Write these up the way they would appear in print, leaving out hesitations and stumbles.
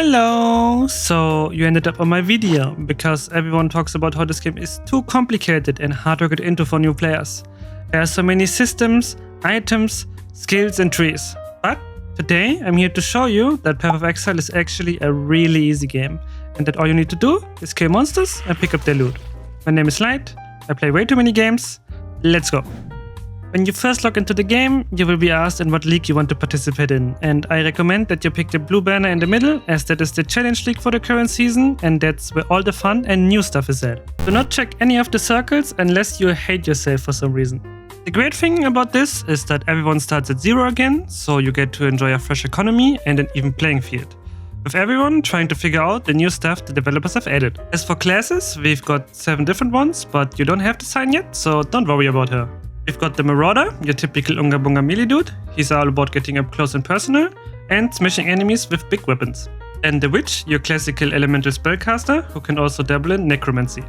Hello! So you ended up on my video because everyone talks about how this game is too complicated and hard to get into for new players. There are so many systems, items, skills and trees. But today I'm here to show you that Path of Exile is actually a really easy game and that all you need to do is kill monsters and pick up their loot. My name is Light, I play way too many games, let's go! When you first log into the game, you will be asked in what league you want to participate in, and I recommend that you pick the blue banner in the middle, as that is the challenge league for the current season, and that's where all the fun and new stuff is at. Do not check any of the circles unless you hate yourself for some reason. The great thing about this is that everyone starts at 0 again, so you get to enjoy a fresh economy and an even playing field, with everyone trying to figure out the new stuff the developers have added. As for classes, we've got 7 different ones, but you don't have to sign yet, so don't worry about her. We've got the Marauder, your typical Unga Bunga melee dude. He's all about getting up close and personal and smashing enemies with big weapons. And the Witch, your classical elemental spellcaster who can also dabble in necromancy.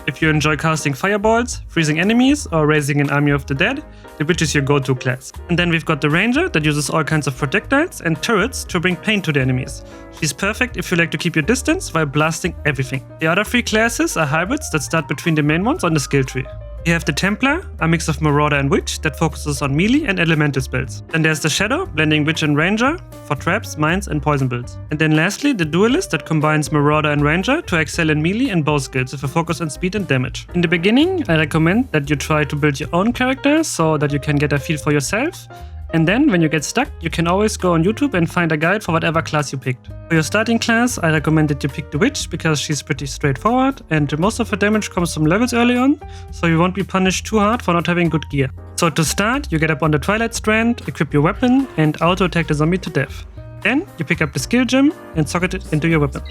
If you enjoy casting fireballs, freezing enemies or raising an army of the dead, the Witch is your go-to class. And then we've got the Ranger that uses all kinds of projectiles and turrets to bring pain to the enemies. She's perfect if you like to keep your distance while blasting everything. The other 3 classes are hybrids that start between the main ones on the skill tree. You have the Templar, a mix of Marauder and Witch that focuses on melee and elemental spells. Then there's the Shadow, blending Witch and Ranger for traps, mines and poison builds. And then lastly, the Duelist that combines Marauder and Ranger to excel in melee and bow skills with a focus on speed and damage. In the beginning, I recommend that you try to build your own character so that you can get a feel for yourself. And then, when you get stuck, you can always go on YouTube and find a guide for whatever class you picked. For your starting class, I recommend that you pick the Witch because she's pretty straightforward and most of her damage comes from levels early on, so you won't be punished too hard for not having good gear. So to start, you get up on the Twilight Strand, equip your weapon and auto-attack the zombie to death. Then, you pick up the skill gem and socket it into your weapon.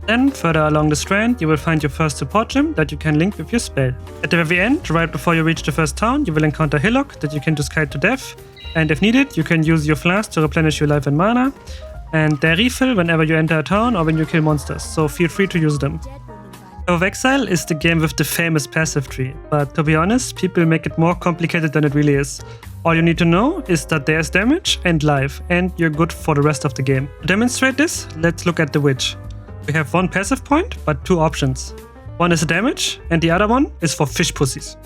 Then, further along the strand, you will find your first support gem that you can link with your spell. At the very end, right before you reach the first town, you will encounter Hillock that you can just kite to death, and if needed, you can use your flask to replenish your life and mana, and they refill whenever you enter a town or when you kill monsters, so feel free to use them. Path of Exile is the game with the famous passive tree, but to be honest, people make it more complicated than it really is. All you need to know is that there's damage and life, and you're good for the rest of the game. To demonstrate this, let's look at the Witch. We have 1 passive point, but 2 options. One is damage, and the other one is for fish pussies.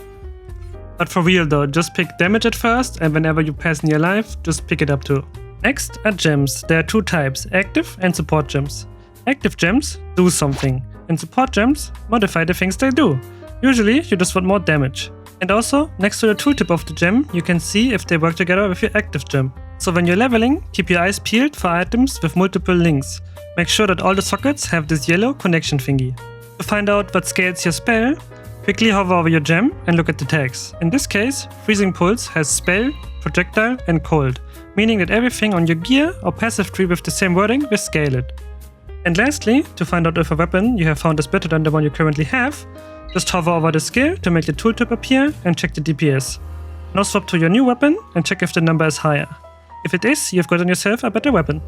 But for real though, just pick damage at first, and whenever you pass in your life, just pick it up too. Next are gems. There are 2 types, active and support gems. Active gems do something, and support gems modify the things they do. Usually, you just want more damage. And also, next to the tooltip of the gem, you can see if they work together with your active gem. So when you're leveling, keep your eyes peeled for items with multiple links. Make sure that all the sockets have this yellow connection thingy. To find out what scales your spell, quickly hover over your gem and look at the tags. In this case, Freezing Pulse has spell, projectile and cold, meaning that everything on your gear or passive tree with the same wording will scale it. And lastly, to find out if a weapon you have found is better than the one you currently have, just hover over the skill to make the tooltip appear and check the DPS. Now swap to your new weapon and check if the number is higher. If it is, you've gotten yourself a better weapon.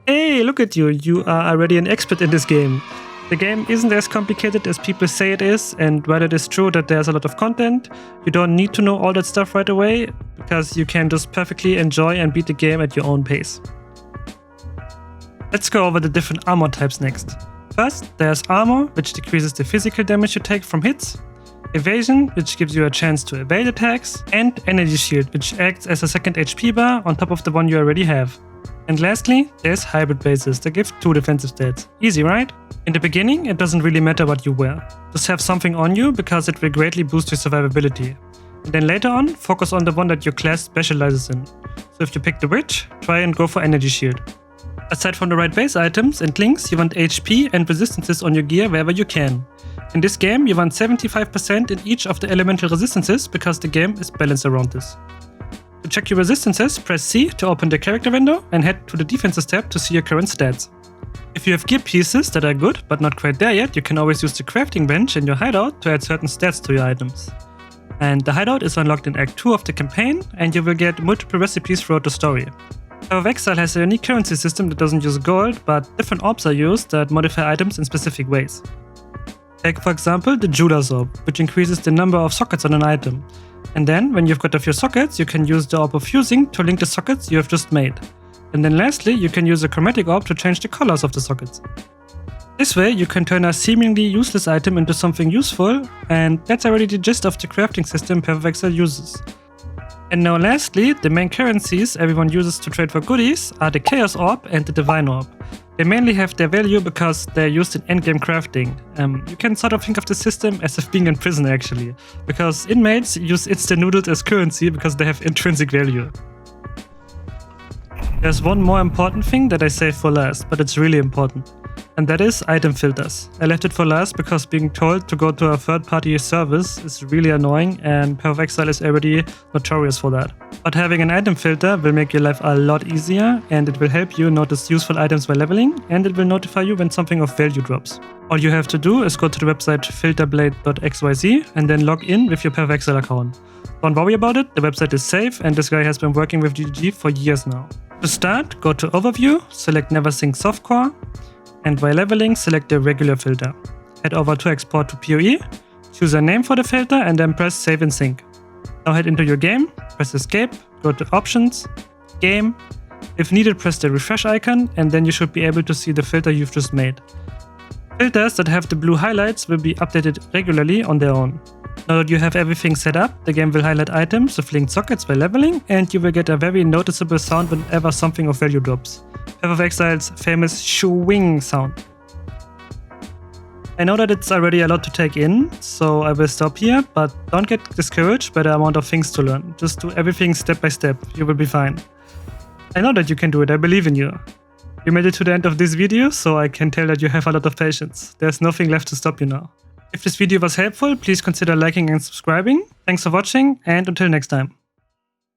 Hey, look at you, you are already an expert in this game. The game isn't as complicated as people say it is, and while it is true that there's a lot of content, you don't need to know all that stuff right away, because you can just perfectly enjoy and beat the game at your own pace. Let's go over the different armor types next. First, there's Armor, which decreases the physical damage you take from hits, Evasion, which gives you a chance to evade attacks, and Energy Shield, which acts as a second HP bar on top of the one you already have. And lastly, there's Hybrid Bases that give 2 defensive stats. Easy, right? In the beginning, it doesn't really matter what you wear. Just have something on you because it will greatly boost your survivability. And then later on, focus on the one that your class specializes in. So if you pick the Witch, try and go for Energy Shield. Aside from the right base items and links, you want HP and resistances on your gear wherever you can. In this game, you want 75% in each of the elemental resistances because the game is balanced around this. To check your resistances, press C to open the character window and head to the defenses tab to see your current stats. If you have gear pieces that are good but not quite there yet, you can always use the crafting bench in your hideout to add certain stats to your items. And the hideout is unlocked in Act 2 of the campaign, and you will get multiple recipes throughout the story. Path of Exile has a unique currency system that doesn't use gold, but different orbs are used that modify items in specific ways. Take for example the Judas orb, which increases the number of sockets on an item. And then, when you've got a few sockets, you can use the Orb of Fusing to link the sockets you have just made. And then lastly, you can use a chromatic orb to change the colors of the sockets. This way, you can turn a seemingly useless item into something useful, and that's already the gist of the crafting system Exile uses. And now lastly, the main currencies everyone uses to trade for goodies are the Chaos Orb and the Divine Orb. They mainly have their value because they're used in endgame crafting. You can sort of think of the system as if being in prison actually, because inmates use instant noodles as currency because they have intrinsic value. There's one more important thing that I saved for last, but it's really important. And that is item filters. I left it for last because being told to go to a third-party service is really annoying, and Exile is already notorious for that. But having an item filter will make your life a lot easier, and it will help you notice useful items while leveling, and it will notify you when something of value drops. All you have to do is go to the website filterblade.xyz and then log in with your Exile account. Don't worry about it, the website is safe, and this guy has been working with GGG for years now. To start, go to Overview, select Never Sync Softcore, and while leveling, select the regular filter. Head over to Export to PoE, choose a name for the filter, and then press Save and Sync. Now head into your game, press Escape, go to Options, Game. If needed, press the refresh icon, and then you should be able to see the filter you've just made. Filters that have the blue highlights will be updated regularly on their own. Now that you have everything set up, the game will highlight items with linked sockets while leveling, and you will get a very noticeable sound whenever something of value drops. Exile's famous shooing sound. I know that it's already a lot to take in, so I will stop here, but don't get discouraged by the amount of things to learn. Just do everything step by step, you will be fine. I know that you can do it, I believe in you. You made it to the end of this video, so I can tell that you have a lot of patience. There's nothing left to stop you now. If this video was helpful, please consider liking and subscribing. Thanks for watching, and until next time.